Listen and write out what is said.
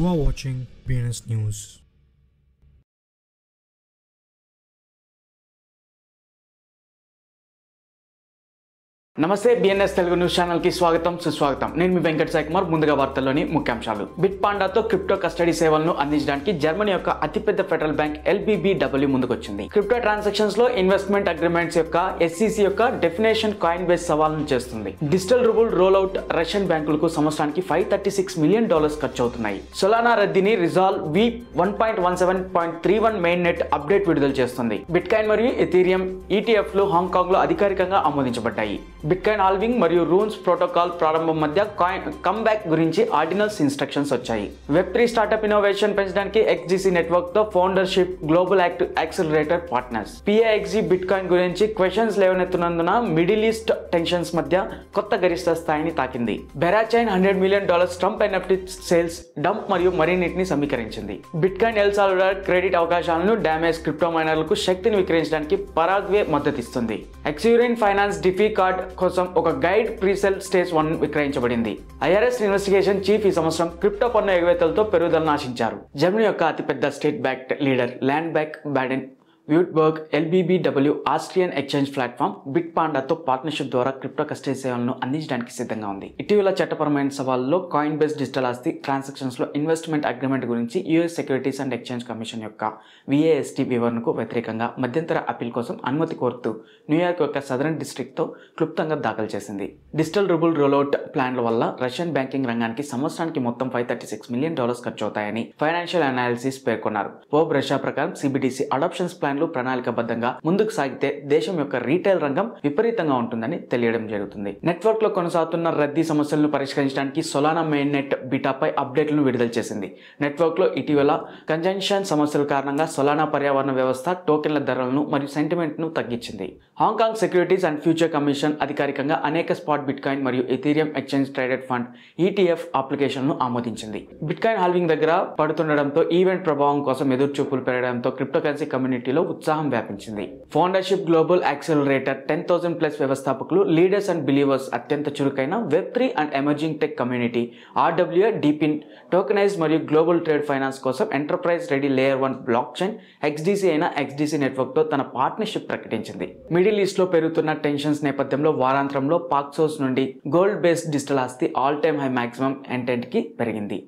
are watching BNS News. నమస్తే BNS Telugu news channel కి స్వాగతం సుస్వాగతం. నేను మీ వెంకట్ సాయి కుమార్. ముందుగా వార్తల్లోని ముఖ్యాంశాలు. బిట్పాండాతో క్రిప్టో కస్టడీ సేవలను అందించడానికి జర్మనీ యొక్క అతిపెద్ద ఫెడరల్ బ్యాంక్ LBBW ముందుకొచ్చింది. క్రిప్టో ట్రాన్సాక్షన్స్ లో ఇన్వెస్ట్మెంట్ అగ్రిమెంట్స్ యొక్క SEC యొక్క డెఫినేషన్ కాయిన్ బేస్ సవాల్ను చేస్తుంది. Digital ruble roll out Russian బ్యాంకులకు సంవత్సరానికి $536 మిలియన్ ఖర్చు అవుతున్నాయి. సొలానా రద్దీని resolve V 1.17.31 main net update విడుదల చేస్తుంది. బిట్కాయిన్ మరియు ఎథీరియం ETF లు హాంకాంగ్ లో అధికారికంగా ఆమోదించబడ్డాయి. బిట్కాయిన్ హాల్వింగ్ మరియు రూన్స్ ప్రోటోకాల్ ప్రారంభం మధ్య కమ్బ్యాక్ గురించి ఆర్డినల్స్ ఇన్స్ట్రక్షన్స్ వచ్చాయి. వెబ్3 స్టార్టప్ ఇన్నోవేషన్ పెంచడానికి XDC నెట్వర్క్ తో foundership global accelerator partners. PAXG bitcoin గురించి క్వశ్చన్స్ లేవనెత్తున్నందున మిడిల్ ఈస్ట్ టెన్షన్స్ మధ్య కొత్త గరిష్ట స్థాయిని తాకింది. Berachain $100 million Trump NFT sales dump మరియు మరిన్నిటిని సమీకరించింది. బిట్కాయిన్ ఎల్ సాల్వడార్ క్రెడిట్ అవకాశాలను డ్యామేజ్ క్రిప్టో మైనర్లకు శక్తిని విక్రయించడానికి పరాగ్వే మద్దతిస్తుంది. ఎక్స్యూరియన్ ఫైనాన్స్ డిఫీ కార్డ్ కోసం ఒక గైడ్ ప్రీసెల్ స్టేజ్ 1 విక్రయించబడింది. IRS ఇన్వెస్టిగేషన్ చీఫ్ ఈ సంవత్సరం క్రిప్టో పన్ను ఎగవేతలతో పెరుగుదలను ఆశించారు. జర్మనీ యొక్క అతిపెద్ద state backed lender Landesbank Baden Württemberg LBBW Austrian exchange platform బిట్పాండాతో పార్ట్నర్షిప్ ద్వారా క్రిప్టో కస్టడీ సేవలను అందించడానికి సిద్ధంగా ఉంది. ఇటీవల చట్టపరమైన సవాళ్ళలో కాయిన్ బేస్ డిజిటల్ ఆస్తి ట్రాన్సాక్షన్స్ లో ఇన్వెస్ట్మెంట్ అగ్రిమెంట్ గురించి US securities and exchange commission యొక్క VAST వివరణకు వ్యతిరేకంగా మధ్యంతర అప్పీల్ కోసం అనుమతి కోరుతూ న్యూయార్క్ యొక్క సదరన్ డిస్ట్రిక్ట్ తో క్లుప్తంగా దాఖలు చేసింది. డిజిటల్ రూబుల్ రోల్అవుట్ ప్లాన్ల వల్ల రష్యన్ బ్యాంకింగ్ రంగానికి సంవత్సరానికి మొత్తం $536 మిలియన్ ఖర్చు అవుతాయని ఫైనాన్షియల్ అనాలిసిస్ పేర్కొన్నారు. పోప్ రష్యా ప్రకారం CBDC అడాప్షన్స్ ప్లాన్ ప్రణాళికబద్ధంగా ముందుకు సాగితే దేశం యొక్క రీటైల్ రంగం విపరీతంగా ఉంటుందని తెలియడం జరుగుతుంది. నెట్వర్క్ లో కొనసాగుతున్న రద్దీ సమస్యలను పరిష్కరించడానికి సొలానా మెయిన్ నెట్ బీటాపై అప్డేట్లను విడుదల చేసింది. నెట్వర్క్ లో ఇటీవల కంజంక్షన్ సమస్యల కారణంగా సొలానా పర్యావరణ వ్యవస్థ టోకెన్ల ధరలను మరియు సెంటిమెంట్ ను తగ్గించింది. Hong Kong securities and future commission అధికారికంగా అనేక స్పాట్ బిట్కాయిన్ మరియు Ethereum exchange traded fund ETF అప్లికేషన్ను ఆమోదించింది. బిట్కాయిన్ హాల్వింగ్ దగ్గర పడుతుండటంతో ఈవెంట్ ప్రభావం కోసం ఎదురుచూపులు పెరగడంతో క్రిప్టోకరెన్సీ కమ్యూనిటీలో ఉత్సాహం వ్యాపించింది. ఫౌండర్షిప్ గ్లోబల్ యాక్సిలరేటర్ 10,000+ వ్యవస్థాపకులు లీడర్స్ అండ్ బిలీవర్స్ అత్యంత చురుకైన Web3 and emerging tech community RWA DePIN tokenize మరియు గ్లోబల్ ట్రేడ్ ఫైనాన్స్ కోసం enterprise ready layer 1 blockchain XDC అయిన XDC నెట్వర్క్ తో తన పార్ట్నర్షిప్ ప్రకటించింది. మిడిల్ ఈస్ట్ లో పెరుగుతున్న టెన్షన్స్ నేపథ్యంలో వారాంతంలో పాక్సోస్ నుండి గోల్డ్ బేస్డ్ డిజిటల్ ఆస్తి all time high maximum entente కి పెరిగింది.